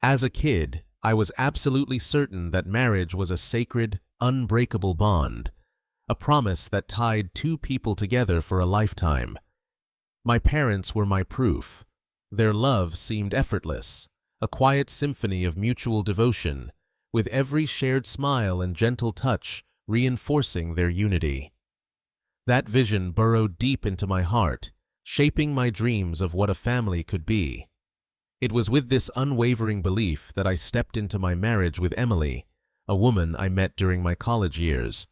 As a kid, I was absolutely certain that marriage was a sacred, unbreakable bond, a promise that tied two people together for a lifetime. My parents were my proof. Their love seemed effortless, a quiet symphony of mutual devotion, with every shared smile and gentle touch reinforcing their unity. That vision burrowed deep into my heart, shaping my dreams of what a family could be. It was with this unwavering belief that I stepped into my marriage with Emily, a woman I met during my college years.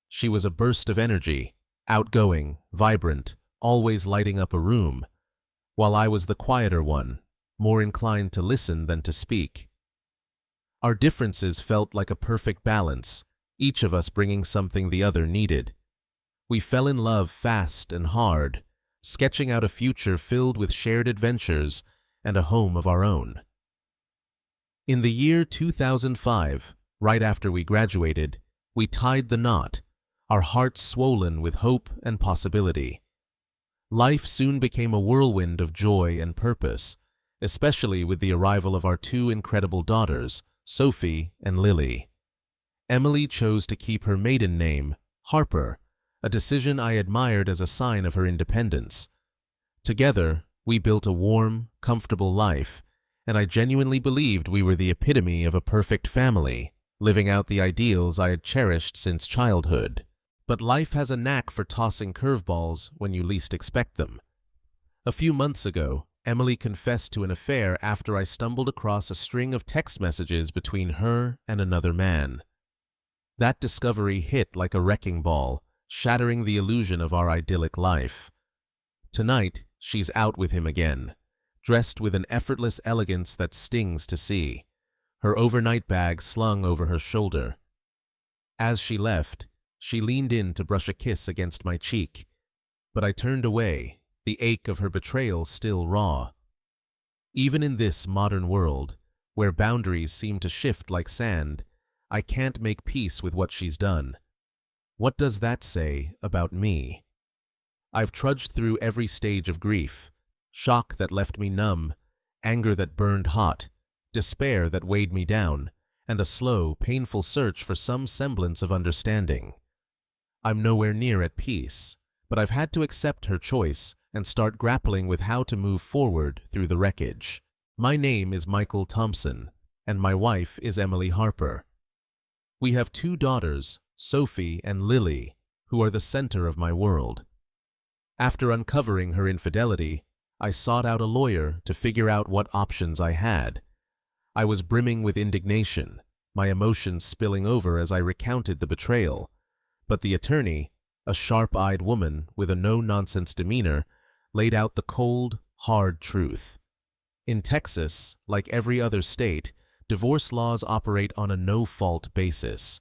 She was a burst of energy, outgoing, vibrant, always lighting up a room, while I was the quieter one, more inclined to listen than to speak. Our differences felt like a perfect balance, each of us bringing something the other needed. We fell in love fast and hard, sketching out a future filled with shared adventures and a home of our own. In the year 2005, right after we graduated, we tied the knot, our hearts swollen with hope and possibility. Life soon became a whirlwind of joy and purpose, especially with the arrival of our two incredible daughters, Sophie and Lily. Emily chose to keep her maiden name, Harper, a decision I admired as a sign of her independence. Together, we built a warm, comfortable life, and I genuinely believed we were the epitome of a perfect family, living out the ideals I had cherished since childhood. But life has a knack for tossing curveballs when you least expect them. A few months ago, Emily confessed to an affair after I stumbled across a string of text messages between her and another man. That discovery hit like a wrecking ball, shattering the illusion of our idyllic life. Tonight, she's out with him again, dressed with an effortless elegance that stings to see, her overnight bag slung over her shoulder. As she left, she leaned in to brush a kiss against my cheek, but I turned away, the ache of her betrayal still raw. Even in this modern world, where boundaries seem to shift like sand, I can't make peace with what she's done. What does that say about me? I've trudged through every stage of grief, shock that left me numb, anger that burned hot, despair that weighed me down, and a slow, painful search for some semblance of understanding. I'm nowhere near at peace, but I've had to accept her choice and start grappling with how to move forward through the wreckage. My name is Michael Thompson, and my wife is Emily Harper. We have two daughters, Sophie and Lily, who are the center of my world. After uncovering her infidelity, I sought out a lawyer to figure out what options I had. I was brimming with indignation, my emotions spilling over as I recounted the betrayal, but the attorney, a sharp-eyed woman with a no-nonsense demeanor, laid out the cold, hard truth. In Texas, like every other state, divorce laws operate on a no-fault basis.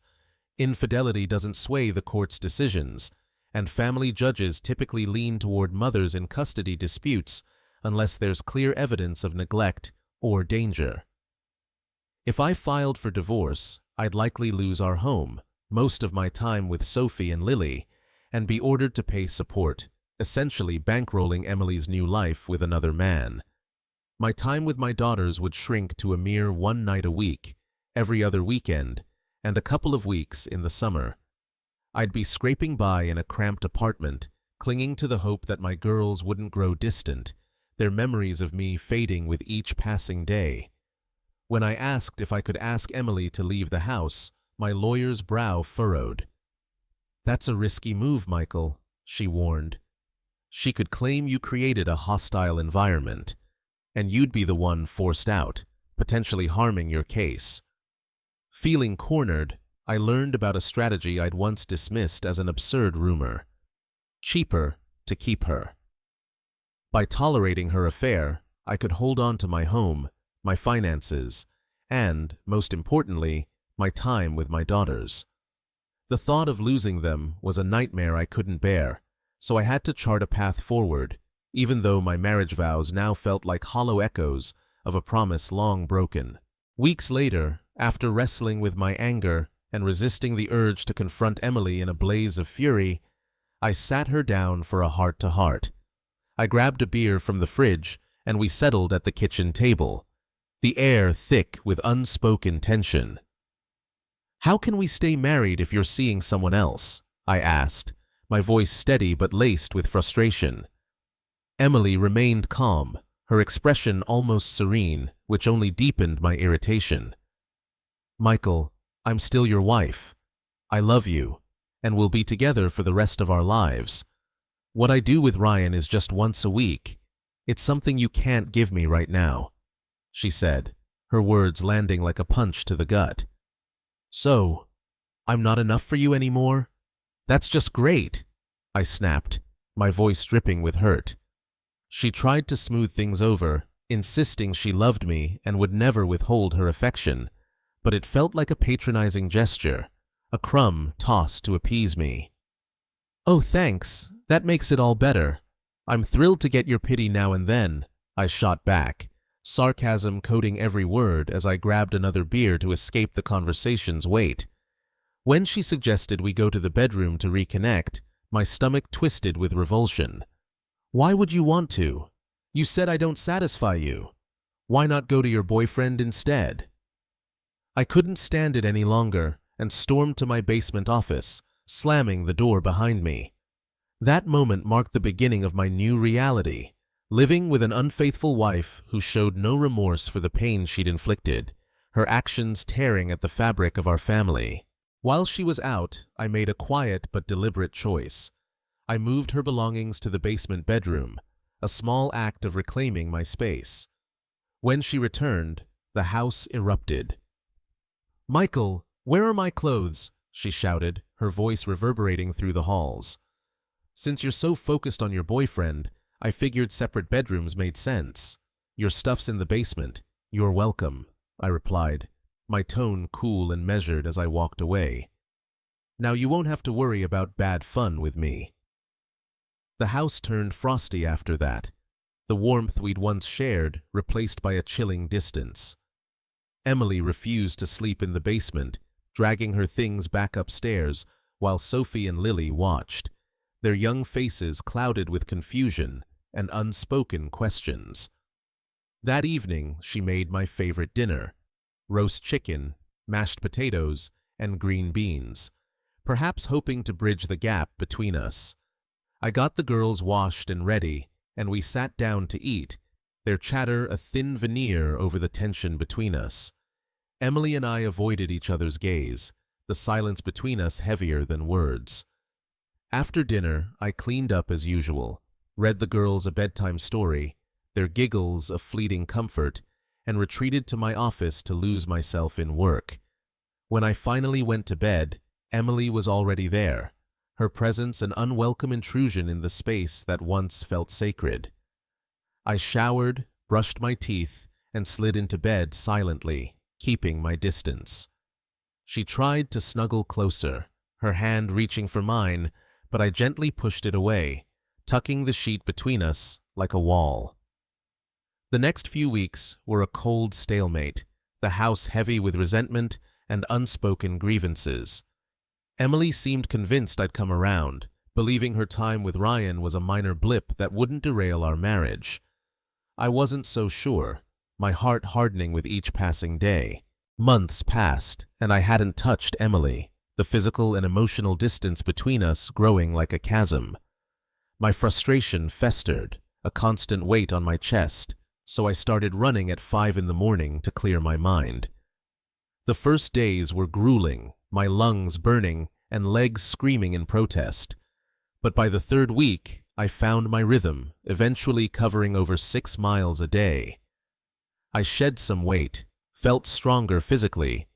Infidelity doesn't sway the court's decisions, and family judges typically lean toward mothers in custody disputes unless there's clear evidence of neglect or danger. If I filed for divorce, I'd likely lose our home, most of my time with Sophie and Lily, and be ordered to pay support, essentially bankrolling Emily's new life with another man. My time with my daughters would shrink to a mere one night a week, every other weekend, and a couple of weeks in the summer. I'd be scraping by in a cramped apartment, clinging to the hope that my girls wouldn't grow distant, their memories of me fading with each passing day. When I asked if I could ask Emily to leave the house, my lawyer's brow furrowed. "That's a risky move, Michael," she warned. "She could claim you created a hostile environment, and you'd be the one forced out, potentially harming your case." Feeling cornered, I learned about a strategy I'd once dismissed as an absurd rumor. Cheaper to keep her. By tolerating her affair, I could hold on to my home, my finances, and, most importantly, my time with my daughters. The thought of losing them was a nightmare I couldn't bear, so I had to chart a path forward, even though my marriage vows now felt like hollow echoes of a promise long broken. Weeks later, after wrestling with my anger and resisting the urge to confront Emily in a blaze of fury, I sat her down for a heart-to-heart. I grabbed a beer from the fridge, and we settled at the kitchen table. the air thick with unspoken tension. "How can we stay married if you're seeing someone else?" I asked, my voice steady but laced with frustration. Emily remained calm, her expression almost serene, which only deepened my irritation. "Michael, I'm still your wife. I love you, and we'll be together for the rest of our lives. What I do with Ryan is just once a week. It's something you can't give me right now," she said, her words landing like a punch to the gut. "So, I'm not enough for you anymore? That's just great," I snapped, my voice dripping with hurt. She tried to smooth things over, insisting she loved me and would never withhold her affection, but it felt like a patronizing gesture, a crumb tossed to appease me. "Oh, thanks. That makes it all better. I'm thrilled to get your pity now and then," I shot back, sarcasm coating every word as I grabbed another beer to escape the conversation's weight. When she suggested we go to the bedroom to reconnect, my stomach twisted with revulsion. "Why would you want to? You said I don't satisfy you. Why not go to your boyfriend instead?" I couldn't stand it any longer and stormed to my basement office, slamming the door behind me. That moment marked the beginning of my new reality, living with an unfaithful wife who showed no remorse for the pain she'd inflicted, her actions tearing at the fabric of our family. While she was out, I made a quiet but deliberate choice. I moved her belongings to the basement bedroom, a small act of reclaiming my space. When she returned, the house erupted. "Michael, where are my clothes?" she shouted, her voice reverberating through the halls. "Since you're so focused on your boyfriend, I figured separate bedrooms made sense. Your stuff's in the basement. You're welcome," I replied, my tone cool and measured as I walked away. "Now you won't have to worry about bad fun with me." The house turned frosty after that, the warmth we'd once shared replaced by a chilling distance. Emily refused to sleep in the basement, dragging her things back upstairs while Sophie and Lily watched, their young faces clouded with confusion and unspoken questions. That evening, she made my favorite dinner: roast chicken, mashed potatoes, and green beans, perhaps hoping to bridge the gap between us. I got the girls washed and ready, and we sat down to eat, their chatter a thin veneer over the tension between us. Emily and I avoided each other's gaze, the silence between us heavier than words. After dinner, I cleaned up as usual, read the girls a bedtime story, their giggles a fleeting comfort, and retreated to my office to lose myself in work. When I finally went to bed, Emily was already there, her presence an unwelcome intrusion in the space that once felt sacred. I showered, brushed my teeth, and slid into bed silently, keeping my distance. She tried to snuggle closer, her hand reaching for mine, but I gently pushed it away, tucking the sheet between us like a wall. The next few weeks were a cold stalemate, the house heavy with resentment and unspoken grievances. Emily seemed convinced I'd come around, believing her time with Ryan was a minor blip that wouldn't derail our marriage. I wasn't so sure, my heart hardening with each passing day. Months passed, and I hadn't touched Emily, the physical and emotional distance between us growing like a chasm. My frustration festered, a constant weight on my chest, so I started running at 5 in the morning to clear my mind. The first days were grueling, my lungs burning and legs screaming in protest. But by the third week, I found my rhythm, eventually covering over 6 miles a day. I shed some weight, felt stronger physically,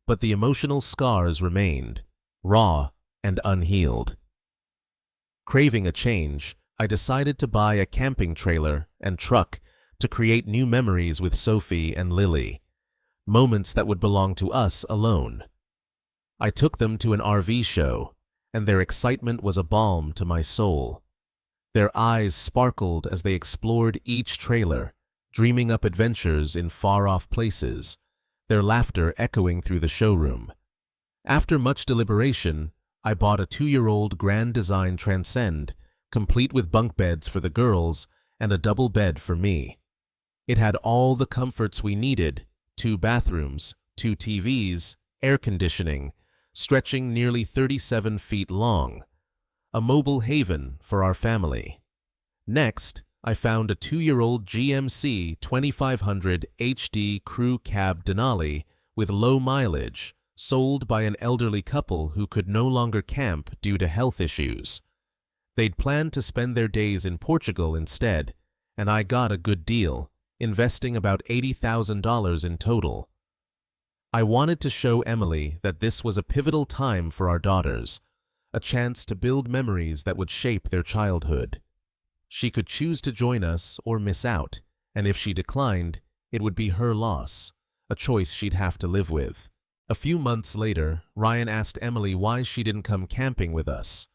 but the emotional scars remained, raw and unhealed. Craving a change, I decided to buy a camping trailer and truck to create new memories with Sophie and Lily, moments that would belong to us alone. I took them to an RV show, and their excitement was a balm to my soul. Their eyes sparkled as they explored each trailer, dreaming up adventures in far-off places, their laughter echoing through the showroom. After much deliberation, I bought a 2-year-old Grand Design Transcend, complete with bunk beds for the girls and a double bed for me. It had all the comforts we needed: 2 bathrooms, 2 TVs, air conditioning, stretching nearly 37 feet long, a mobile haven for our family. Next, I found a 2-year-old GMC 2500 HD crew cab Denali with low mileage, sold by an elderly couple who could no longer camp due to health issues. They'd planned to spend their days in Portugal instead, and I got a good deal, investing about $80,000 in total. I wanted to show Emily that this was a pivotal time for our daughters, a chance to build memories that would shape their childhood. She could choose to join us or miss out, and if she declined, it would be her loss, a choice she'd have to live with. A few months later, Ryan asked Emily why she didn't come camping with us.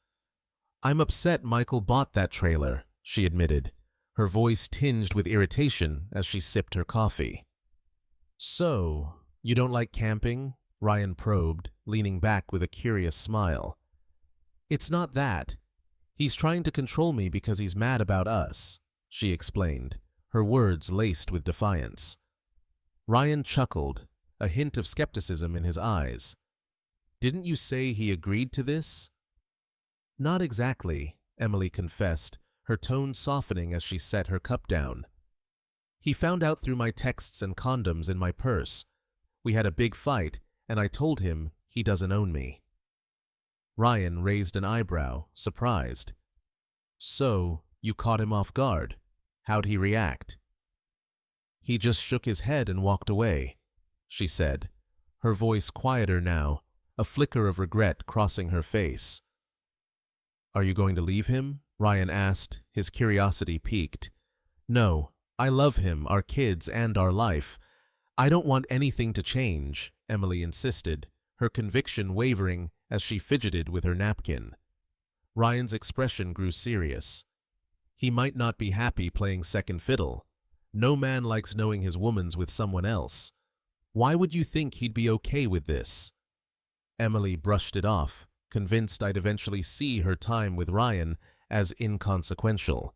"I'm upset Michael bought that trailer," she admitted, her voice tinged with irritation as she sipped her coffee. "So, you don't like camping?" Ryan probed, leaning back with a curious smile. "It's not that. He's trying to control me because he's mad about us," she explained, her words laced with defiance. Ryan chuckled, a hint of skepticism in his eyes. "Didn't you say he agreed to this?" "Not exactly," Emily confessed, her tone softening as she set her cup down. "He found out through my texts and condoms in my purse. We had a big fight, and I told him he doesn't own me." Ryan raised an eyebrow, surprised. "So, you caught him off guard. How'd he react?" "He just shook his head and walked away," she said, her voice quieter now, a flicker of regret crossing her face. "Are you going to leave him?" Ryan asked, his curiosity piqued. "No, I love him, our kids, and our life. I don't want anything to change," Emily insisted, her conviction wavering as she fidgeted with her napkin. Ryan's expression grew serious. He might not be happy playing second fiddle. No man likes knowing his woman's with someone else. Why would you think he'd be okay with this? Emily brushed it off, convinced I'd eventually see her time with Ryan as inconsequential.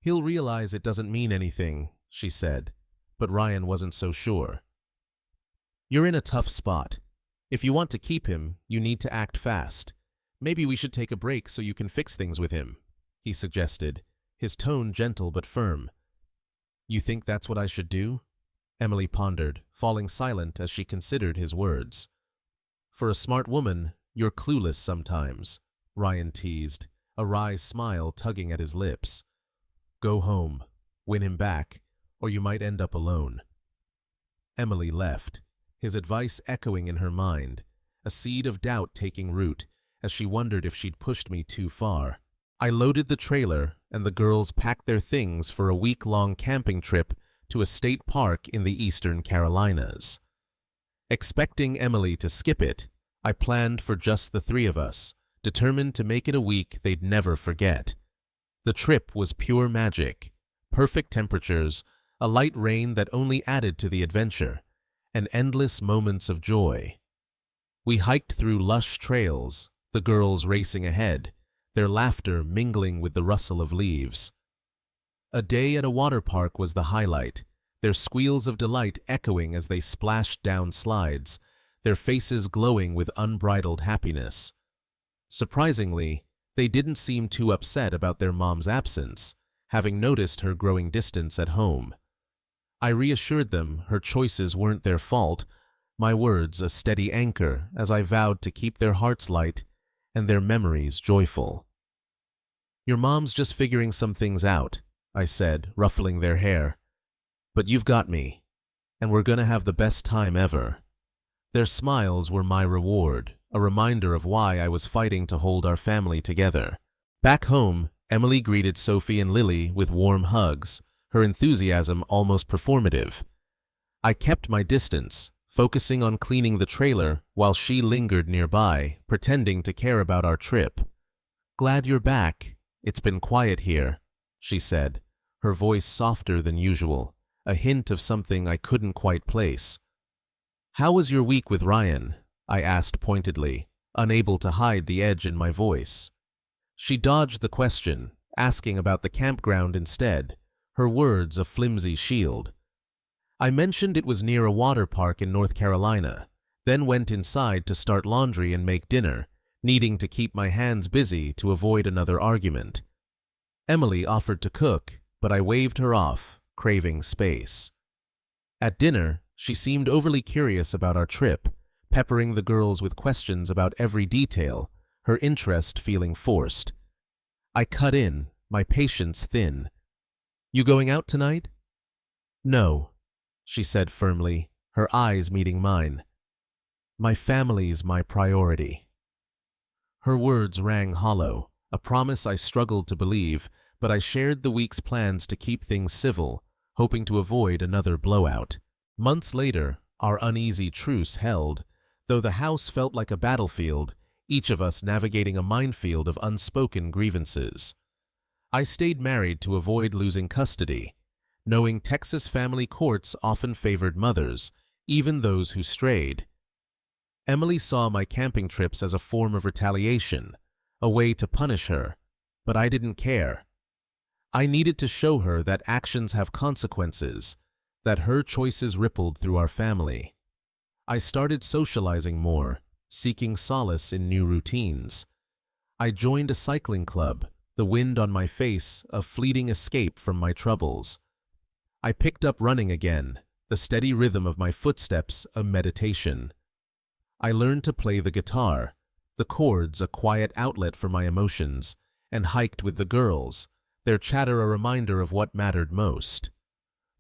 "He'll realize it doesn't mean anything," she said, but Ryan wasn't so sure. "You're in a tough spot. If you want to keep him, you need to act fast. Maybe we should take a break so you can fix things with him," he suggested, his tone gentle but firm. "You think that's what I should do?" Emily pondered, falling silent as she considered his words. "For a smart woman, you're clueless sometimes," Ryan teased, a wry smile tugging at his lips. "Go home, win him back, or you might end up alone." Emily left, his advice echoing in her mind, a seed of doubt taking root as she wondered if she'd pushed me too far. I loaded the trailer, and the girls packed their things for a week-long camping trip to a state park in the eastern Carolinas. Expecting Emily to skip it, I planned for just the 3 of us, determined to make it a week they'd never forget. The trip was pure magic, perfect temperatures, a light rain that only added to the adventure, and endless moments of joy. We hiked through lush trails, the girls racing ahead, their laughter mingling with the rustle of leaves. A day at a water park was the highlight, their squeals of delight echoing as they splashed down slides, their faces glowing with unbridled happiness. Surprisingly, they didn't seem too upset about their mom's absence, having noticed her growing distance at home. I reassured them her choices weren't their fault, my words a steady anchor as I vowed to keep their hearts light and their memories joyful. "Your mom's just figuring some things out," I said, ruffling their hair. "But you've got me, and we're gonna have the best time ever." Their smiles were my reward, a reminder of why I was fighting to hold our family together. Back home, Emily greeted Sophie and Lily with warm hugs, her enthusiasm almost performative. I kept my distance, focusing on cleaning the trailer while she lingered nearby, pretending to care about our trip. "Glad you're back. It's been quiet here," she said, her voice softer than usual, a hint of something I couldn't quite place. "How was your week with Ryan?" I asked pointedly, unable to hide the edge in my voice. She dodged the question, asking about the campground instead, her words a flimsy shield. I mentioned it was near a water park in North Carolina, then went inside to start laundry and make dinner, needing to keep my hands busy to avoid another argument. Emily offered to cook, but I waved her off, craving space. At dinner, she seemed overly curious about our trip, peppering the girls with questions about every detail, her interest feeling forced. I cut in, my patience thin. "You going out tonight?" "No," she said firmly, her eyes meeting mine. "My family's my priority." Her words rang hollow, a promise I struggled to believe, but I shared the week's plans to keep things civil, hoping to avoid another blowout. Months later, our uneasy truce held, though the house felt like a battlefield, each of us navigating a minefield of unspoken grievances. I stayed married to avoid losing custody, knowing Texas family courts often favored mothers, even those who strayed. Emily saw my camping trips as a form of retaliation, a way to punish her, but I didn't care. I needed to show her that actions have consequences, that her choices rippled through our family. I started socializing more, seeking solace in new routines. I joined a cycling club, the wind on my face a fleeting escape from my troubles. I picked up running again, the steady rhythm of my footsteps a meditation. I learned to play the guitar, the chords a quiet outlet for my emotions, and hiked with the girls, their chatter a reminder of what mattered most.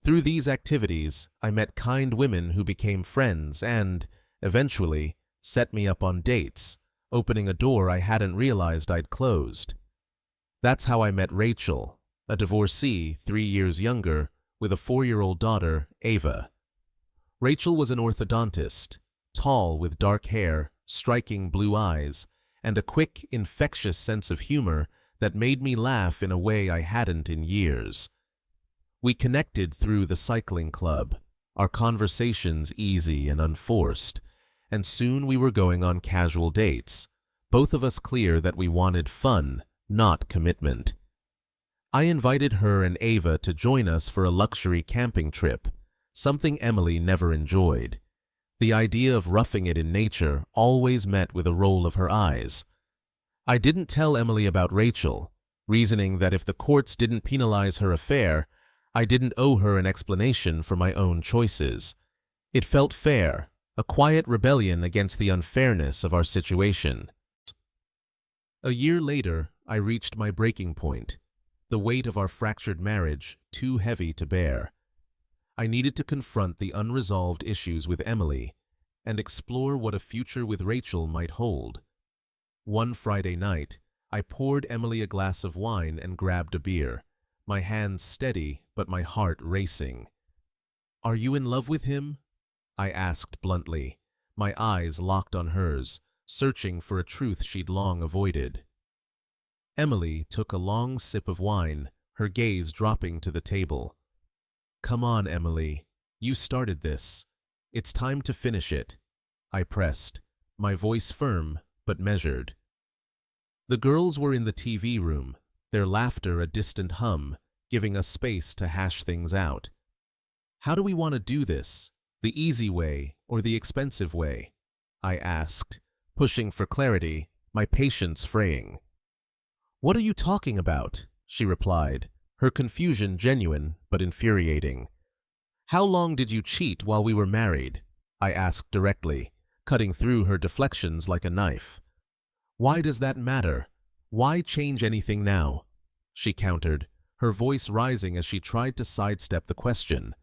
Through these activities, I met kind women who became friends and, eventually, set me up on dates, opening a door I hadn't realized I'd closed. That's how I met Rachel, a divorcee 3 years younger, with a 4-year-old daughter, Ava. Rachel was an orthodontist, tall with dark hair, striking blue eyes, and a quick, infectious sense of humor that made me laugh in a way I hadn't in years. We connected through the cycling club, our conversations easy and unforced, and soon we were going on casual dates, both of us clear that we wanted fun, not commitment. I invited her and Ava to join us for a luxury camping trip, something Emily never enjoyed. The idea of roughing it in nature always met with a roll of her eyes. I didn't tell Emily about Rachel, reasoning that if the courts didn't penalize her affair, I didn't owe her an explanation for my own choices. It felt fair, a quiet rebellion against the unfairness of our situation. A year later, I reached my breaking point, the weight of our fractured marriage too heavy to bear. I needed to confront the unresolved issues with Emily and explore what a future with Rachel might hold. One Friday night, I poured Emily a glass of wine and grabbed a beer, my hands steady but my heart racing. "Are you in love with him?" I asked bluntly, my eyes locked on hers, searching for a truth she'd long avoided. Emily took a long sip of wine, her gaze dropping to the table. "Come on, Emily. You started this. It's time to finish it," I pressed, my voice firm but measured. The girls were in the TV room, their laughter a distant hum, giving us space to hash things out. "How do we want to do this? The easy way or the expensive way?" I asked, pushing for clarity, my patience fraying. "What are you talking about?" she replied, her confusion genuine but infuriating. "How long did you cheat while we were married?" I asked directly, cutting through her deflections like a knife. "Why does that matter? Why change anything now?" she countered, her voice rising as she tried to sidestep the question.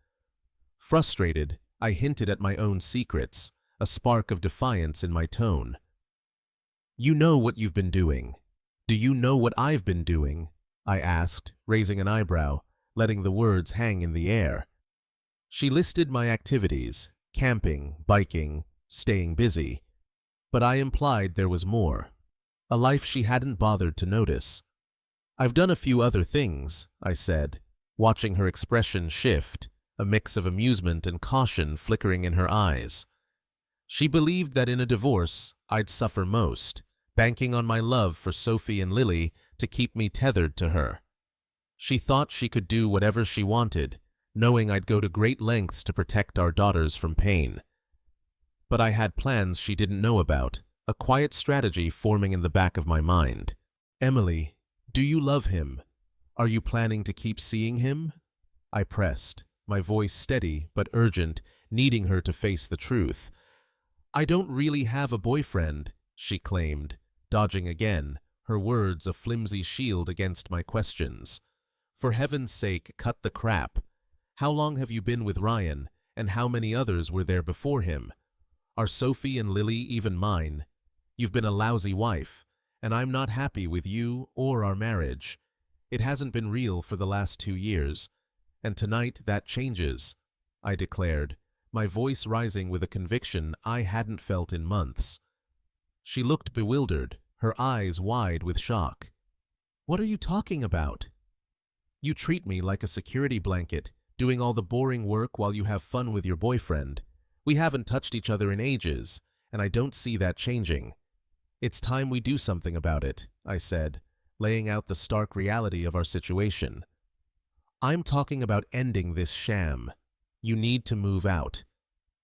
Frustrated, I hinted at my own secrets, a spark of defiance in my tone. "You know what you've been doing. Do you know what I've been doing?" I asked, raising an eyebrow, letting the words hang in the air. She listed my activities, camping, biking, staying busy, but I implied there was more, a life she hadn't bothered to notice. "I've done a few other things," I said, watching her expression shift, a mix of amusement and caution flickering in her eyes. She believed that in a divorce, I'd suffer most, banking on my love for Sophie and Lily to keep me tethered to her. She thought she could do whatever she wanted, knowing I'd go to great lengths to protect our daughters from pain. But I had plans she didn't know about, a quiet strategy forming in the back of my mind. "Emily, do you love him? Are you planning to keep seeing him?" I pressed, my voice steady but urgent, needing her to face the truth. "I don't really have a boyfriend," she claimed, dodging again, her words a flimsy shield against my questions. "For heaven's sake, cut the crap. How long have you been with Ryan, and how many others were there before him? Are Sophie and Lily even mine? You've been a lousy wife, and I'm not happy with you or our marriage. It hasn't been real for the last 2 years, and tonight that changes," I declared, my voice rising with a conviction I hadn't felt in months. She looked bewildered, her eyes wide with shock. "What are you talking about?" "You treat me like a security blanket, doing all the boring work while you have fun with your boyfriend. We haven't touched each other in ages, and I don't see that changing. It's time we do something about it," I said, laying out the stark reality of our situation. "I'm talking about ending this sham. You need to move out.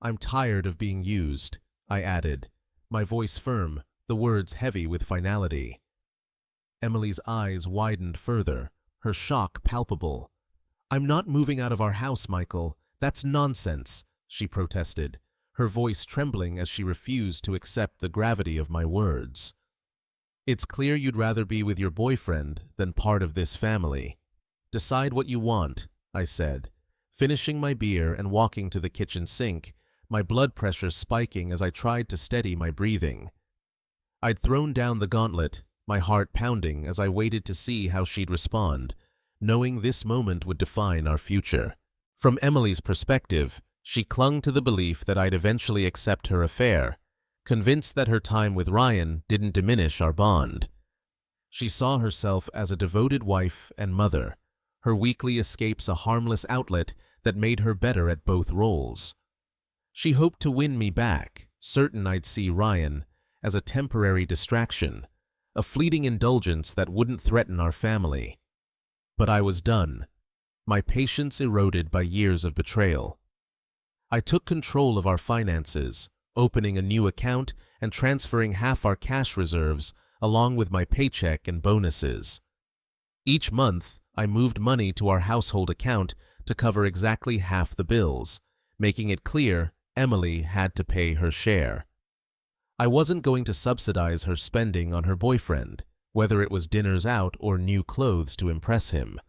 I'm tired of being used," I added, my voice firm, the words heavy with finality. Emily's eyes widened further, her shock palpable. "I'm not moving out of our house, Michael. That's nonsense," she protested, her voice trembling as she refused to accept the gravity of my words. "It's clear you'd rather be with your boyfriend than part of this family. Decide what you want," I said, finishing my beer and walking to the kitchen sink, my blood pressure spiking as I tried to steady my breathing. I'd thrown down the gauntlet, my heart pounding as I waited to see how she'd respond, knowing this moment would define our future. From Emily's perspective, she clung to the belief that I'd eventually accept her affair, convinced that her time with Ryan didn't diminish our bond. She saw herself as a devoted wife and mother, her weekly escapes a harmless outlet that made her better at both roles. She hoped to win me back, certain I'd see Ryan as a temporary distraction, a fleeting indulgence that wouldn't threaten our family. But I was done, my patience eroded by years of betrayal. I took control of our finances, opening a new account and transferring half our cash reserves along with my paycheck and bonuses. Each month, I moved money to our household account to cover exactly half the bills, making it clear Emily had to pay her share. I wasn't going to subsidize her spending on her boyfriend, whether it was dinners out or new clothes to impress him.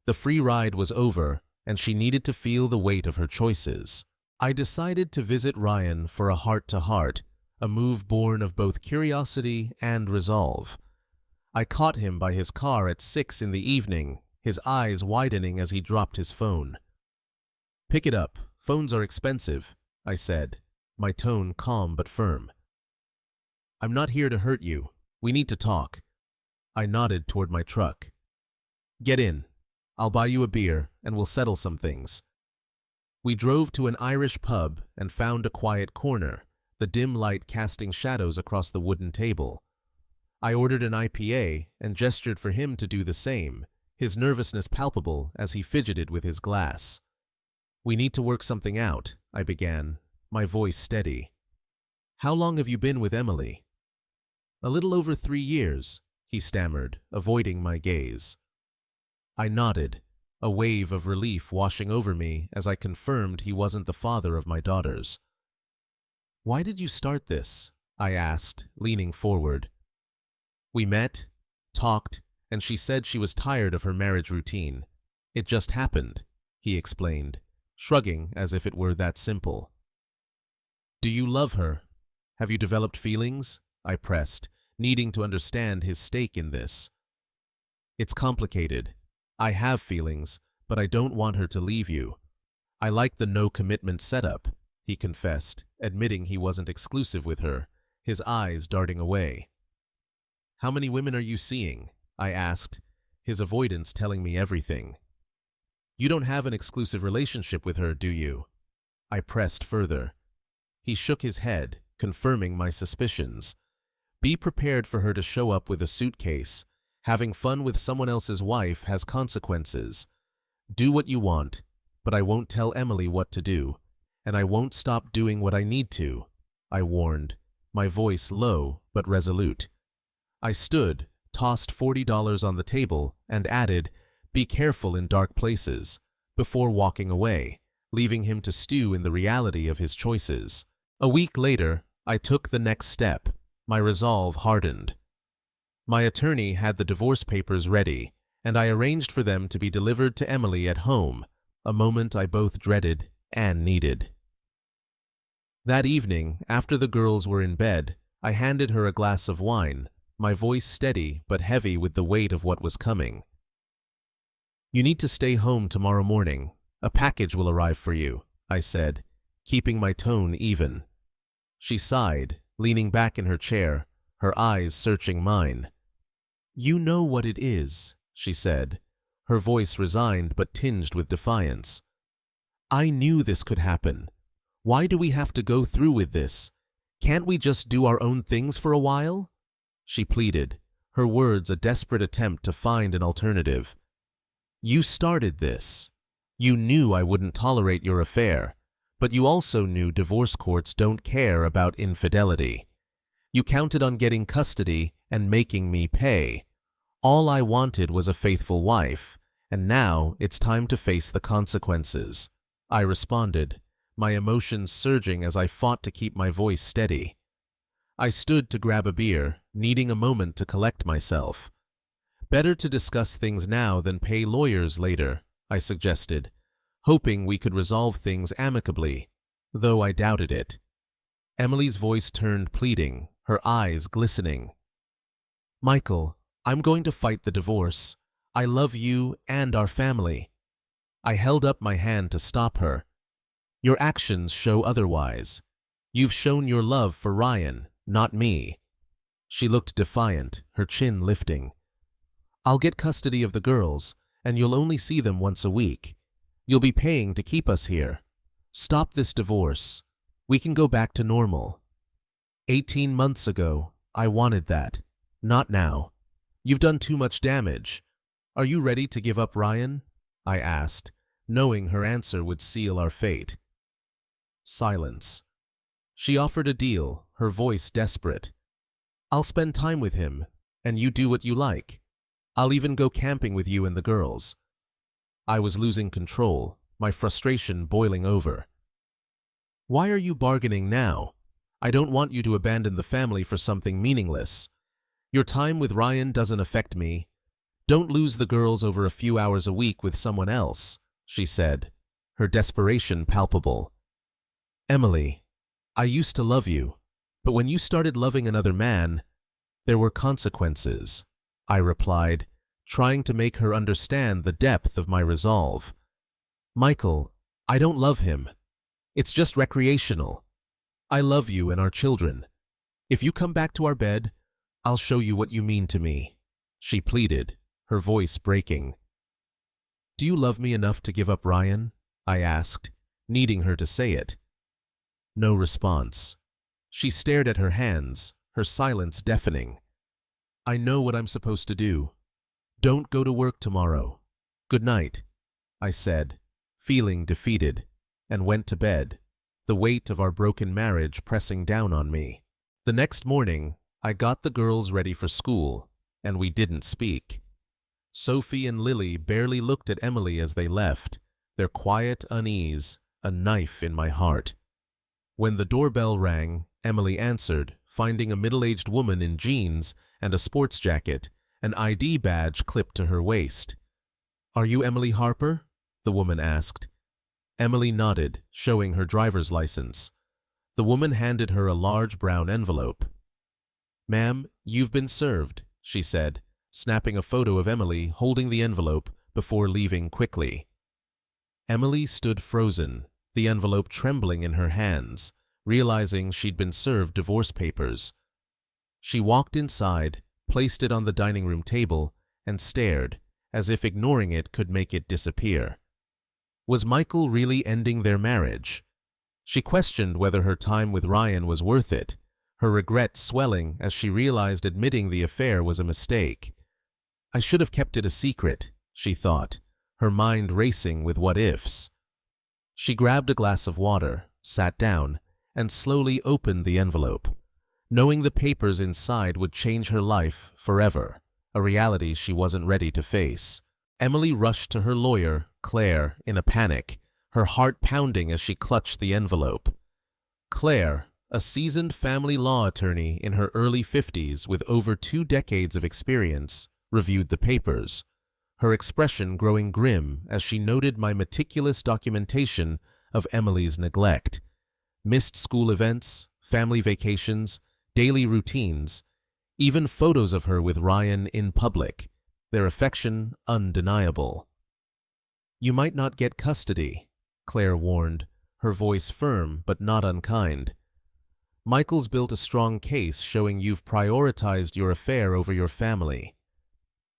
The free ride was over, and she needed to feel the weight of her choices. I decided to visit Ryan for a heart-to-heart, a move born of both curiosity and resolve. I caught him by his car at 6 in the evening, his eyes widening as he dropped his phone. "Pick it up. Phones are expensive," I said, my tone calm but firm. "I'm not here to hurt you. We need to talk." I nodded toward my truck. "Get in. I'll buy you a beer, and we'll settle some things." We drove to an Irish pub and found a quiet corner, the dim light casting shadows across the wooden table. I ordered an IPA and gestured for him to do the same, his nervousness palpable as he fidgeted with his glass. "We need to work something out," I began, my voice steady. "How long have you been with Emily?" "A little over 3 years," he stammered, avoiding my gaze. I nodded, a wave of relief washing over me as I confirmed he wasn't the father of my daughters. "Why did you start this?" I asked, leaning forward. "We met, talked, and she said she was tired of her marriage routine. It just happened," he explained, shrugging as if it were that simple. "Do you love her? Have you developed feelings?" I pressed, needing to understand his stake in this. "It's complicated. I have feelings, but I don't want her to leave you. I like the no-commitment setup," he confessed, admitting he wasn't exclusive with her, his eyes darting away. "How many women are you seeing?" I asked, his avoidance telling me everything. "You don't have an exclusive relationship with her, do you?" I pressed further. He shook his head, confirming my suspicions. "Be prepared for her to show up with a suitcase, Having fun with someone else's wife has consequences. Do what you want, but I won't tell Emily what to do, and I won't stop doing what I need to, I warned, my voice low but resolute. I stood, tossed $40 on the table, and added, "Be careful in dark places," before walking away, leaving him to stew in the reality of his choices. A week later, I took the next step. My resolve hardened. My attorney had the divorce papers ready, and I arranged for them to be delivered to Emily at home, a moment I both dreaded and needed. That evening, after the girls were in bed, I handed her a glass of wine, my voice steady but heavy with the weight of what was coming. "You need to stay home tomorrow morning. A package will arrive for you," I said, keeping my tone even. She sighed, leaning back in her chair, her eyes searching mine. "You know what it is," she said, her voice resigned but tinged with defiance. "I knew this could happen. Why do we have to go through with this? Can't we just do our own things for a while?" She pleaded, her words a desperate attempt to find an alternative. "You started this. You knew I wouldn't tolerate your affair, but you also knew divorce courts don't care about infidelity. You counted on getting custody and making me pay. All I wanted was a faithful wife, and now it's time to face the consequences," I responded, my emotions surging as I fought to keep my voice steady. I stood to grab a beer, needing a moment to collect myself. "Better to discuss things now than pay lawyers later," I suggested, hoping we could resolve things amicably, though I doubted it. Emily's voice turned pleading, her eyes glistening. "Michael, I'm going to fight the divorce. I love you and our family." I held up my hand to stop her. "Your actions show otherwise. You've shown your love for Ryan, not me." She looked defiant, her chin lifting. "I'll get custody of the girls, and you'll only see them once a week. You'll be paying to keep us here. Stop this divorce. We can go back to normal. 18 months ago, I wanted that. Not now. You've done too much damage. Are you ready to give up Ryan?" I asked, knowing her answer would seal our fate. Silence. She offered a deal, her voice desperate. "I'll spend time with him, and you do what you like. I'll even go camping with you and the girls." I was losing control, my frustration boiling over. "Why are you bargaining now? I don't want you to abandon the family for something meaningless. Your time with Ryan doesn't affect me. Don't lose the girls over a few hours a week with someone else," she said, her desperation palpable. "Emily, I used to love you, but when you started loving another man, there were consequences," I replied, trying to make her understand the depth of my resolve. "Michael, I don't love him. It's just recreational. I love you and our children. If you come back to our bed, I'll show you what you mean to me," she pleaded, her voice breaking. "Do you love me enough to give up Ryan?" I asked, needing her to say it. No response. She stared at her hands, her silence deafening. "I know what I'm supposed to do. Don't go to work tomorrow. Good night," I said, feeling defeated, and went to bed, the weight of our broken marriage pressing down on me. The next morning, I got the girls ready for school, and we didn't speak. Sophie and Lily barely looked at Emily as they left, their quiet unease a knife in my heart. When the doorbell rang, Emily answered, finding a middle-aged woman in jeans and a sports jacket, an ID badge clipped to her waist. "Are you Emily Harper?" the woman asked. Emily nodded, showing her driver's license. The woman handed her a large brown envelope. "Ma'am, you've been served," she said, snapping a photo of Emily holding the envelope before leaving quickly. Emily stood frozen, the envelope trembling in her hands, realizing she'd been served divorce papers. She walked inside, placed it on the dining room table, and stared, as if ignoring it could make it disappear. Was Michael really ending their marriage? She questioned whether her time with Ryan was worth it, her regret swelling as she realized admitting the affair was a mistake. I should have kept it a secret, she thought, her mind racing with what-ifs. She grabbed a glass of water, sat down, and slowly opened the envelope, knowing the papers inside would change her life forever, a reality she wasn't ready to face. Emily rushed to her lawyer, Claire, in a panic, her heart pounding as she clutched the envelope. Claire, a seasoned family law attorney in her early 50s with over 2 decades of experience, reviewed the papers, her expression growing grim as she noted my meticulous documentation of Emily's neglect. Missed school events, family vacations, daily routines, even photos of her with Ryan in public, their affection undeniable. "You might not get custody," Claire warned, her voice firm but not unkind. "Michael's built a strong case showing you've prioritized your affair over your family."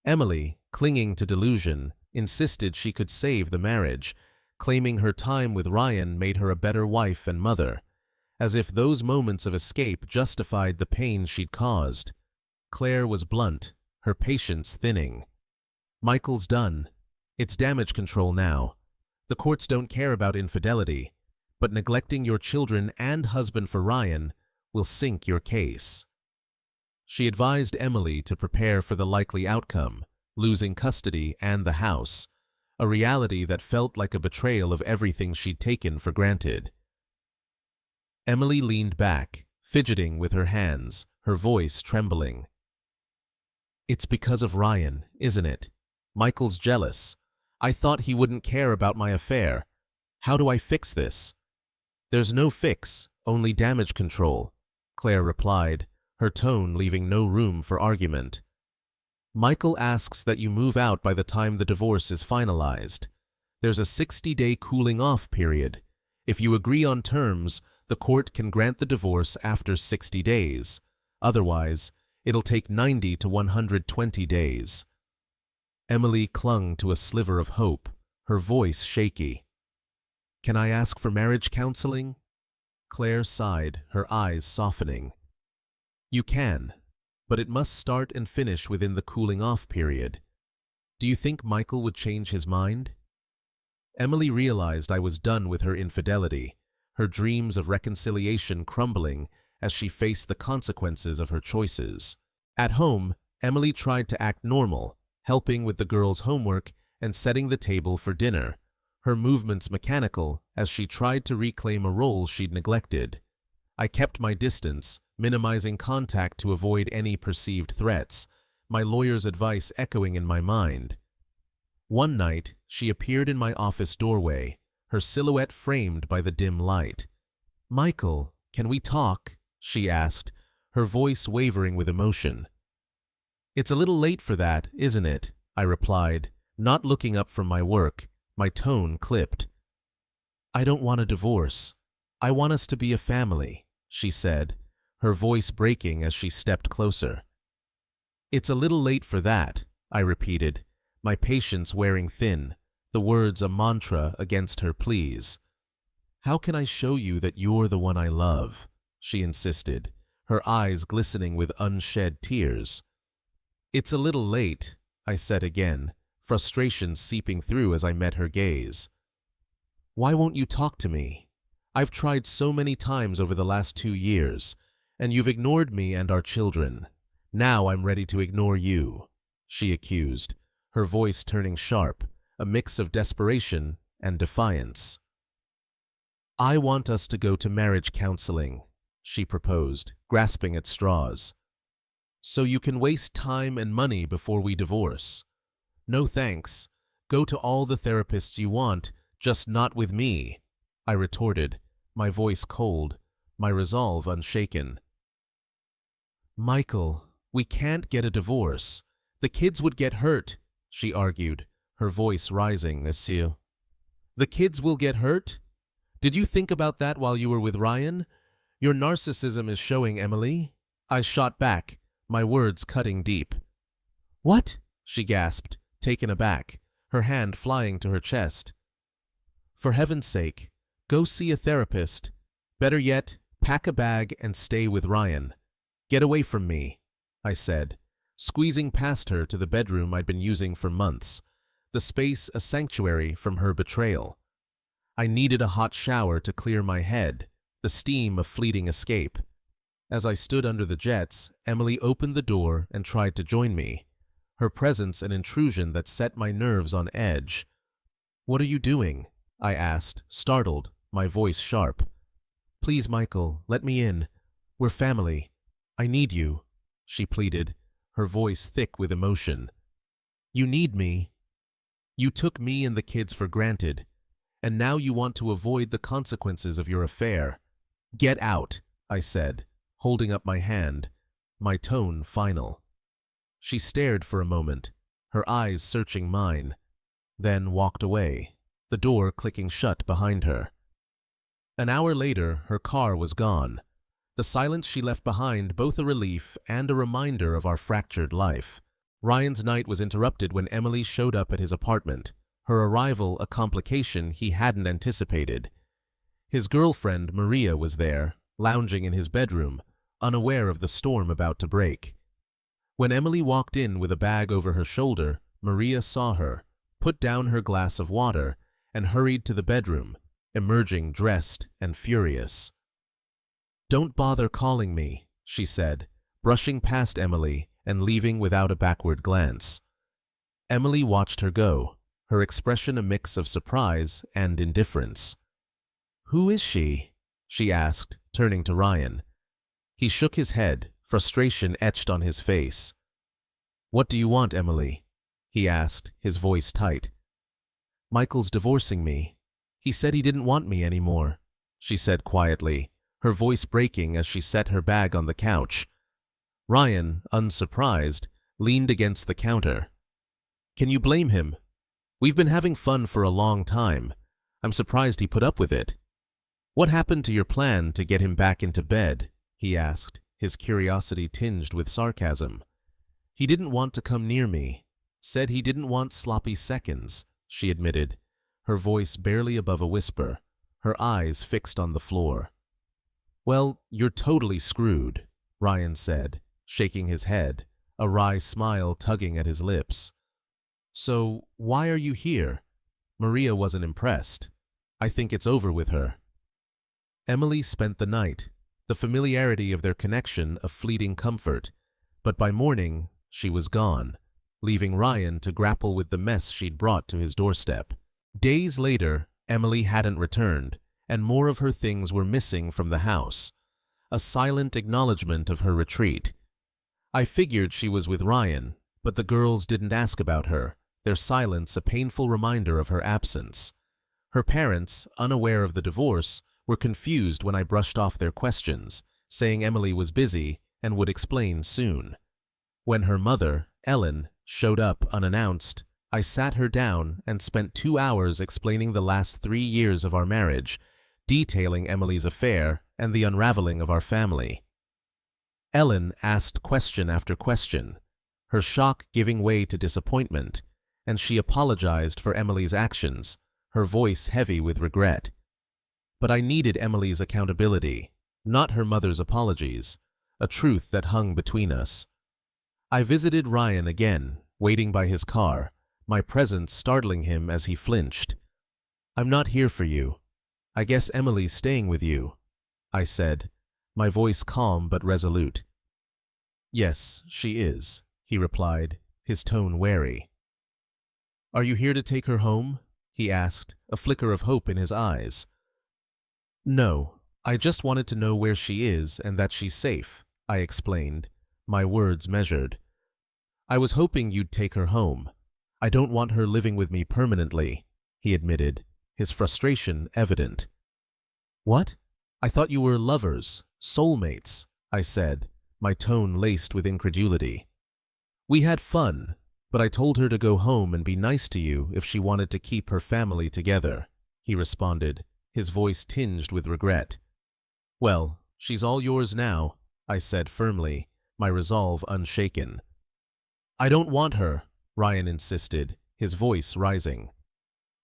Emily, clinging to delusion, insisted she could save the marriage, claiming her time with Ryan made her a better wife and mother, as if those moments of escape justified the pain she'd caused. Claire was blunt, her patience thinning. "Michael's done. It's damage control now. The courts don't care about infidelity, but neglecting your children and husband for Ryan will sink your case." She advised Emily to prepare for the likely outcome, losing custody and the house, a reality that felt like a betrayal of everything she'd taken for granted. Emily leaned back, fidgeting with her hands, her voice trembling. "It's because of Ryan, isn't it? Michael's jealous. I thought he wouldn't care about my affair. How do I fix this?" "There's no fix, only damage control," Claire replied, her tone leaving no room for argument. "Michael asks that you move out by the time the divorce is finalized. There's a 60-day cooling-off period. If you agree on terms, the court can grant the divorce after 60 days. Otherwise, it'll take 90 to 120 days. Emily clung to a sliver of hope, her voice shaky. "Can I ask for marriage counseling?" Claire sighed, her eyes softening. "You can, but it must start and finish within the cooling-off period. Do you think Michael would change his mind?" Emily realized I was done with her infidelity, her dreams of reconciliation crumbling as she faced the consequences of her choices. At home, Emily tried to act normal, helping with the girls' homework and setting the table for dinner, her movements mechanical as she tried to reclaim a role she'd neglected. I kept my distance, minimizing contact to avoid any perceived threats, my lawyer's advice echoing in my mind. One night, she appeared in my office doorway, her silhouette framed by the dim light. "Michael, can we talk?" she asked, her voice wavering with emotion. "It's a little late for that, isn't it?" I replied, not looking up from my work, my tone clipped. "I don't want a divorce. I want us to be a family," she said, her voice breaking as she stepped closer. "It's a little late for that," I repeated, my patience wearing thin, the words a mantra against her pleas. "How can I show you that you're the one I love?" she insisted, her eyes glistening with unshed tears. "It's a little late," I said again, frustration seeping through as I met her gaze. "Why won't you talk to me? I've tried so many times over the last 2 years, and you've ignored me and our children. Now I'm ready to ignore you," she accused, her voice turning sharp, a mix of desperation and defiance. "I want us to go to marriage counseling," she proposed, grasping at straws. "So you can waste time and money before we divorce." "No thanks. Go to all the therapists you want, just not with me," I retorted, my voice cold, my resolve unshaken. "Michael, we can't get a divorce. The kids would get hurt," she argued, her voice rising as Seal. "The kids will get hurt? Did you think about that while you were with Ryan? Your narcissism is showing, Emily." I shot back, my words cutting deep. "What?" she gasped, taken aback, her hand flying to her chest. "For heaven's sake, go see a therapist. Better yet, pack a bag and stay with Ryan. Get away from me," I said, squeezing past her to the bedroom I'd been using for months, the space a sanctuary from her betrayal. I needed a hot shower to clear my head, the steam of fleeting escape. As I stood under the jets, Emily opened the door and tried to join me, her presence an intrusion that set my nerves on edge. "What are you doing?" I asked, startled, my voice sharp. "Please, Michael, let me in. We're family. I need you," she pleaded, her voice thick with emotion. "You need me. You took me and the kids for granted, and now you want to avoid the consequences of your affair. Get out," I said, holding up my hand, my tone final. She stared for a moment, her eyes searching mine, then walked away, the door clicking shut behind her. An hour later, her car was gone, the silence she left behind both a relief and a reminder of our fractured life. Ryan's night was interrupted when Emily showed up at his apartment, her arrival a complication he hadn't anticipated. His girlfriend, Maria, was there, lounging in his bedroom, unaware of the storm about to break. When Emily walked in with a bag over her shoulder, Maria saw her, put down her glass of water, and hurried to the bedroom, emerging dressed and furious. "Don't bother calling me," she said, brushing past Emily and leaving without a backward glance. Emily watched her go, her expression a mix of surprise and indifference. "Who is she?" she asked, turning to Ryan. He shook his head, frustration etched on his face. "What do you want, Emily?" he asked, his voice tight. "Michael's divorcing me. He said he didn't want me anymore," she said quietly, her voice breaking as she set her bag on the couch. Ryan, unsurprised, leaned against the counter. "Can you blame him? We've been having fun for a long time. I'm surprised he put up with it." "What happened to your plan to get him back into bed?" he asked, his curiosity tinged with sarcasm. "He didn't want to come near me. Said he didn't want sloppy seconds," she admitted, her voice barely above a whisper, her eyes fixed on the floor. "Well, you're totally screwed," Ryan said, shaking his head, a wry smile tugging at his lips. "So, why are you here?" Maria wasn't impressed. "I think it's over with her." Emily spent the night, the familiarity of their connection a fleeting comfort, but by morning she was gone, leaving Ryan to grapple with the mess she'd brought to his doorstep. Days later, Emily hadn't returned, and more of her things were missing from the house, a silent acknowledgement of her retreat. I figured she was with Ryan, but the girls didn't ask about her, their silence a painful reminder of her absence. Her parents, unaware of the divorce, were confused when I brushed off their questions, saying Emily was busy and would explain soon. When her mother, Ellen, showed up unannounced, I sat her down and spent 2 hours explaining the last 3 years of our marriage, detailing Emily's affair and the unraveling of our family. Ellen asked question after question, her shock giving way to disappointment, and she apologized for Emily's actions, her voice heavy with regret. But I needed Emily's accountability, not her mother's apologies, a truth that hung between us. I visited Ryan again, waiting by his car, my presence startling him as he flinched. "I'm not here for you. I guess Emily's staying with you," I said, my voice calm but resolute. "Yes, she is," he replied, his tone wary. "Are you here to take her home?" he asked, a flicker of hope in his eyes. "No, I just wanted to know where she is and that she's safe," I explained, my words measured. "I was hoping you'd take her home. I don't want her living with me permanently," he admitted, his frustration evident. "What? I thought you were lovers, soulmates," I said, my tone laced with incredulity. "We had fun, but I told her to go home and be nice to you if she wanted to keep her family together," he responded, his voice tinged with regret. "Well, she's all yours now," I said firmly, my resolve unshaken. "I don't want her," Ryan insisted, his voice rising.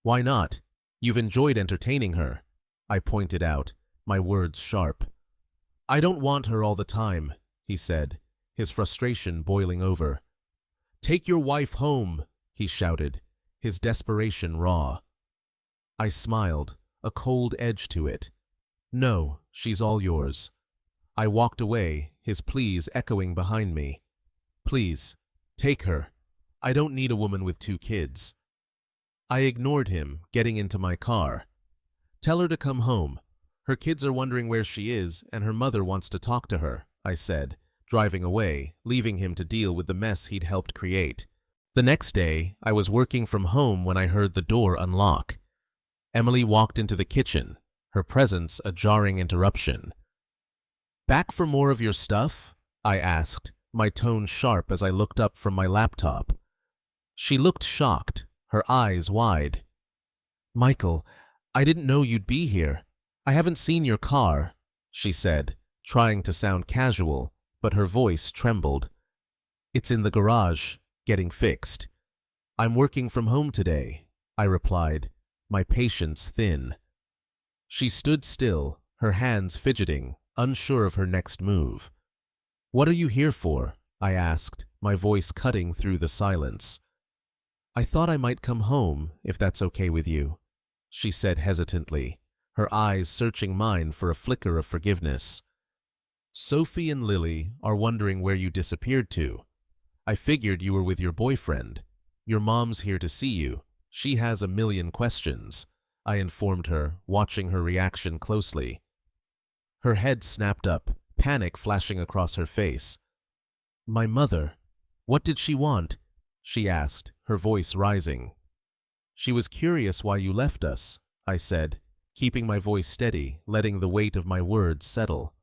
"Why not? You've enjoyed entertaining her," I pointed out, my words sharp. "I don't want her all the time," he said, his frustration boiling over. "Take your wife home," he shouted, his desperation raw. I smiled, a cold edge to it. "No, she's all yours." I walked away, his pleas echoing behind me. "Please, take her. I don't need a woman with 2 kids." I ignored him, getting into my car. "Tell her to come home. Her kids are wondering where she is, and her mother wants to talk to her," I said, driving away, leaving him to deal with the mess he'd helped create. The next day, I was working from home when I heard the door unlock. Emily walked into the kitchen, her presence a jarring interruption. "Back for more of your stuff?" I asked, my tone sharp as I looked up from my laptop. She looked shocked, her eyes wide. "Michael, I didn't know you'd be here. I haven't seen your car," she said, trying to sound casual, but her voice trembled. "It's in the garage, getting fixed." "I'm working from home today," I replied, my patience thin. She stood still, her hands fidgeting, unsure of her next move. "What are you here for?" I asked, my voice cutting through the silence. "I thought I might come home, if that's okay with you," she said hesitantly, her eyes searching mine for a flicker of forgiveness. "Sophie and Lily are wondering where you disappeared to. I figured you were with your boyfriend. Your mom's here to see you. She has a million questions," I informed her, watching her reaction closely. Her head snapped up, panic flashing across her face. "My mother, what did she want?" she asked, her voice rising. "She was curious why you left us," I said, keeping my voice steady, letting the weight of my words settle.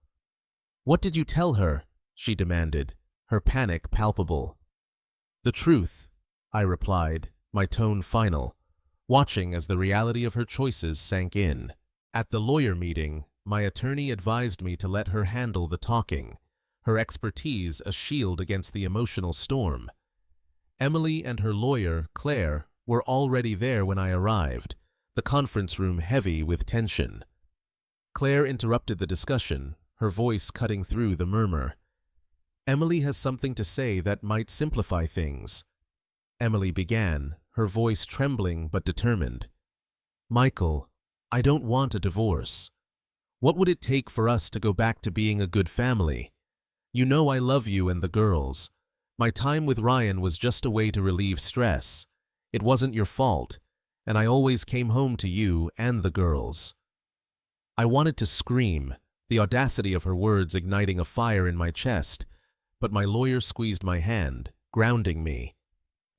"What did you tell her?" she demanded, her panic palpable. "The truth," I replied, my tone final, watching as the reality of her choices sank in. At the lawyer meeting, my attorney advised me to let her handle the talking, her expertise a shield against the emotional storm. Emily and her lawyer, Claire, were already there when I arrived, the conference room heavy with tension. Claire interrupted the discussion, her voice cutting through the murmur. "Emily has something to say that might simplify things." Emily began, her voice trembling but determined. "Michael, I don't want a divorce. What would it take for us to go back to being a good family? You know I love you and the girls. My time with Ryan was just a way to relieve stress. It wasn't your fault, and I always came home to you and the girls." I wanted to scream, the audacity of her words igniting a fire in my chest, but my lawyer squeezed my hand, grounding me.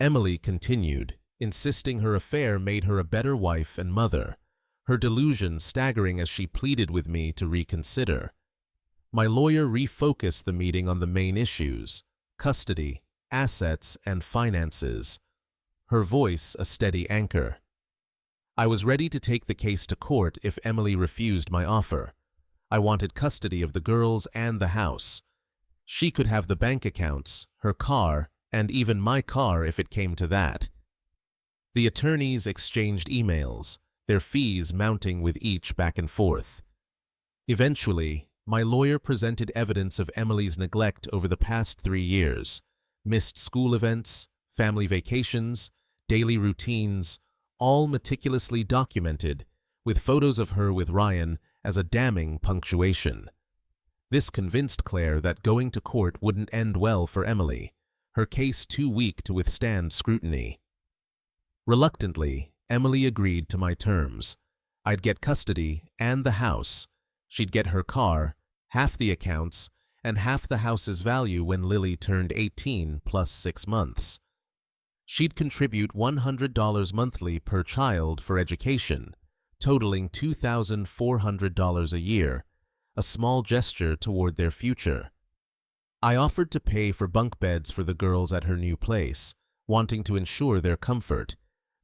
Emily continued, insisting her affair made her a better wife and mother, her delusion staggering as she pleaded with me to reconsider. My lawyer refocused the meeting on the main issues: custody, assets, and finances, her voice a steady anchor. I was ready to take the case to court if Emily refused my offer. I wanted custody of the girls and the house. She could have the bank accounts, her car, and even my car if it came to that. The attorneys exchanged emails, their fees mounting with each back and forth. Eventually, my lawyer presented evidence of Emily's neglect over the past 3 years: missed school events, family vacations, daily routines, all meticulously documented, with photos of her with Ryan as a damning punctuation. This convinced Claire that going to court wouldn't end well for Emily, her case too weak to withstand scrutiny. Reluctantly, Emily agreed to my terms. I'd get custody and the house. She'd get her car, half the accounts, and half the house's value when Lily turned 18 plus 6 months. She'd contribute $100 monthly per child for education, totaling $2,400 a year, a small gesture toward their future. I offered to pay for bunk beds for the girls at her new place, wanting to ensure their comfort,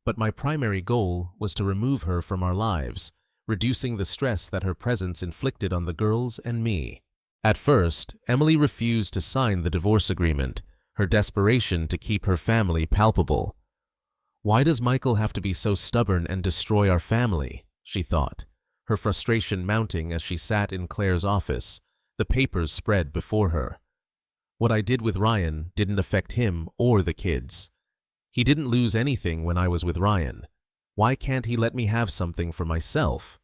but my primary goal was to remove her from our lives, reducing the stress that her presence inflicted on the girls and me. At first, Emily refused to sign the divorce agreement, her desperation to keep her family palpable. "Why does Michael have to be so stubborn and destroy our family?" she thought, her frustration mounting as she sat in Claire's office, the papers spread before her. What I did with Ryan didn't affect him or the kids. He didn't lose anything when I was with Ryan. Why can't he let me have something for myself?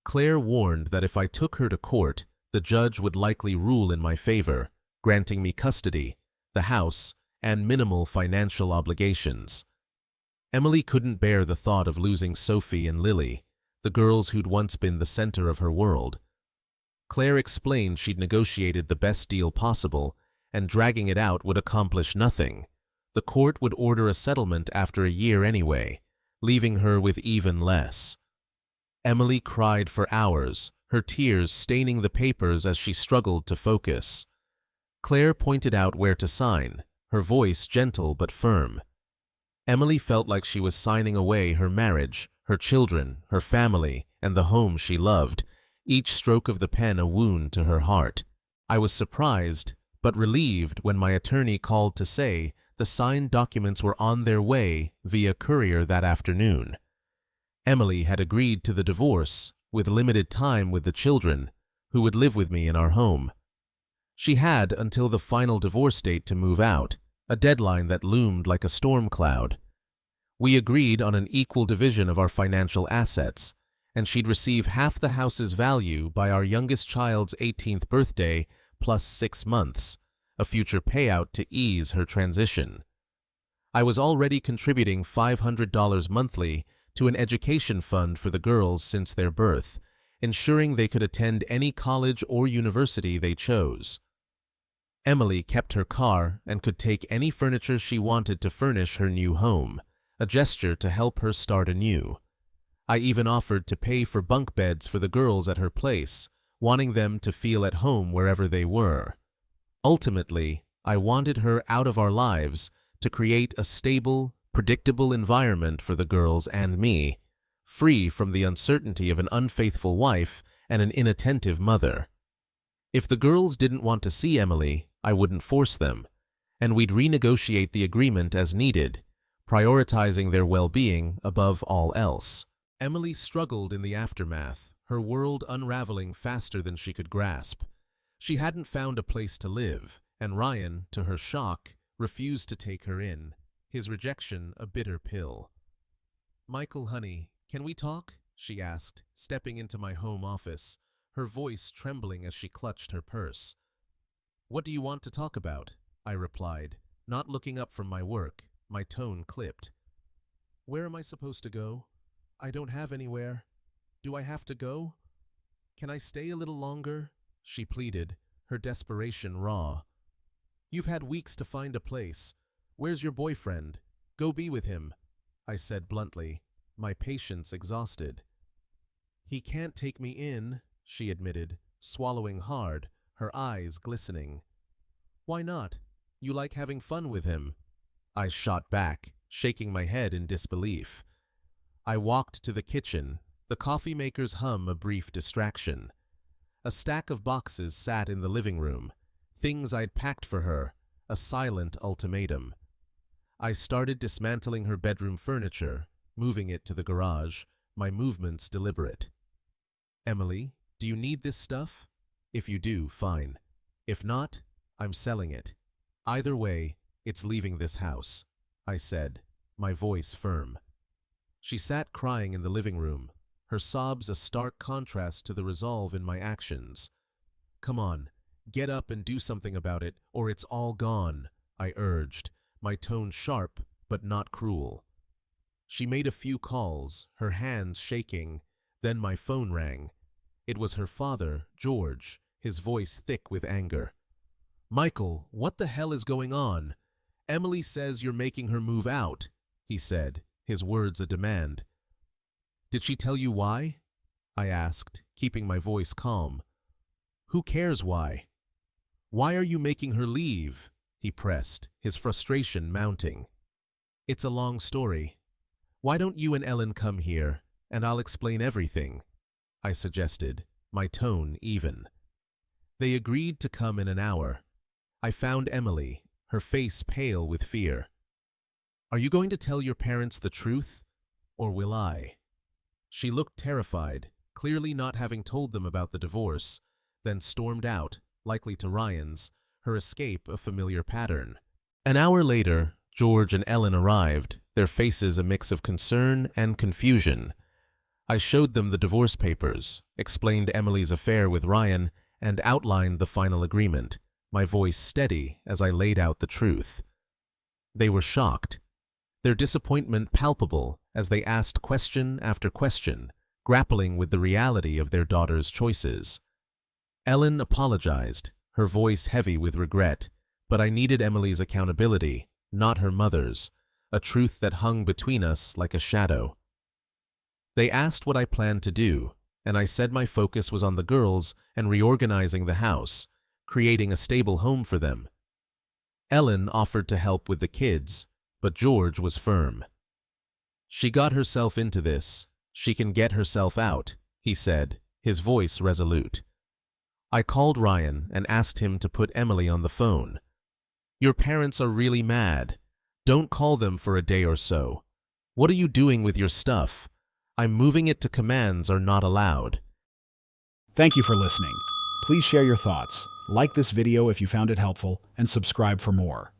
Claire warned that if I took her to court, the judge would likely rule in my favor, granting me custody, the house, and minimal financial obligations. Emily couldn't bear the thought of losing Sophie and Lily, the girls who'd once been the center of her world. Claire explained she'd negotiated the best deal possible, and dragging it out would accomplish nothing. The court would order a settlement after a year anyway, leaving her with even less. Emily cried for hours, her tears staining the papers as she struggled to focus. Claire pointed out where to sign, her voice gentle but firm. Emily felt like she was signing away her marriage, her children, her family, and the home she loved, each stroke of the pen a wound to her heart. I was surprised, but relieved when my attorney called to say the signed documents were on their way via courier that afternoon. Emily had agreed to the divorce, with limited time with the children, who would live with me in our home. She had until the final divorce date to move out, a deadline that loomed like a storm cloud. We agreed on an equal division of our financial assets, and she'd receive half the house's value by our youngest child's 18th birthday plus 6 months, a future payout to ease her transition. I was already contributing $500 monthly to an education fund for the girls since their birth, ensuring they could attend any college or university they chose. Emily kept her car and could take any furniture she wanted to furnish her new home, a gesture to help her start anew. I even offered to pay for bunk beds for the girls at her place, wanting them to feel at home wherever they were. Ultimately, I wanted her out of our lives to create a stable, predictable environment for the girls and me, free from the uncertainty of an unfaithful wife and an inattentive mother. If the girls didn't want to see Emily, I wouldn't force them, and we'd renegotiate the agreement as needed, prioritizing their well-being above all else. Emily struggled in the aftermath, her world unraveling faster than she could grasp. She hadn't found a place to live, and Ryan, to her shock, refused to take her in, his rejection a bitter pill. "Michael, honey, can we talk?" she asked, stepping into my home office, her voice trembling as she clutched her purse. "What do you want to talk about?" I replied, not looking up from my work, my tone clipped. "Where am I supposed to go? I don't have anywhere. Do I have to go? Can I stay a little longer?" she pleaded, her desperation raw. "You've had weeks to find a place. Where's your boyfriend? Go be with him," I said bluntly, my patience exhausted. "He can't take me in," she admitted, swallowing hard, her eyes glistening. "Why not? You like having fun with him," I shot back, shaking my head in disbelief. I walked to the kitchen, the coffee maker's hum a brief distraction. A stack of boxes sat in the living room, things I'd packed for her, a silent ultimatum. I started dismantling her bedroom furniture, moving it to the garage, my movements deliberate. "Emily, do you need this stuff? If you do, fine. If not, I'm selling it. Either way, it's leaving this house," I said, my voice firm. She sat crying in the living room, her sobs a stark contrast to the resolve in my actions. "Come on, get up and do something about it, or it's all gone," I urged, my tone sharp but not cruel. She made a few calls, her hands shaking, then my phone rang. It was her father, George, his voice thick with anger. "Michael, what the hell is going on? Emily says you're making her move out," he said, his words a demand. "Did she tell you why?" I asked, keeping my voice calm. "Who cares why?" "Why are you making her leave?" he pressed, his frustration mounting. "It's a long story. Why don't you and Ellen come here, and I'll explain everything," I suggested, my tone even. They agreed to come in an hour. I found Emily, her face pale with fear. "Are you going to tell your parents the truth, or will I?" She looked terrified, clearly not having told them about the divorce, then stormed out, likely to Ryan's, her escape a familiar pattern. An hour later, George and Ellen arrived, their faces a mix of concern and confusion. I showed them the divorce papers, explained Emily's affair with Ryan, and outlined the final agreement, my voice steady as I laid out the truth. They were shocked, their disappointment palpable as they asked question after question, grappling with the reality of their daughter's choices. Ellen apologized, her voice heavy with regret, but I needed Emily's accountability, not her mother's, a truth that hung between us like a shadow. They asked what I planned to do, and I said my focus was on the girls and reorganizing the house, creating a stable home for them. Ellen offered to help with the kids, but George was firm. "She got herself into this. She can get herself out," he said, his voice resolute. I called Ryan and asked him to put Emily on the phone. "Your parents are really mad. Don't call them for a day or so. What are you doing with your stuff? I'm moving it to commands are not allowed." Thank you for listening. Please share your thoughts, like this video if you found it helpful, and subscribe for more.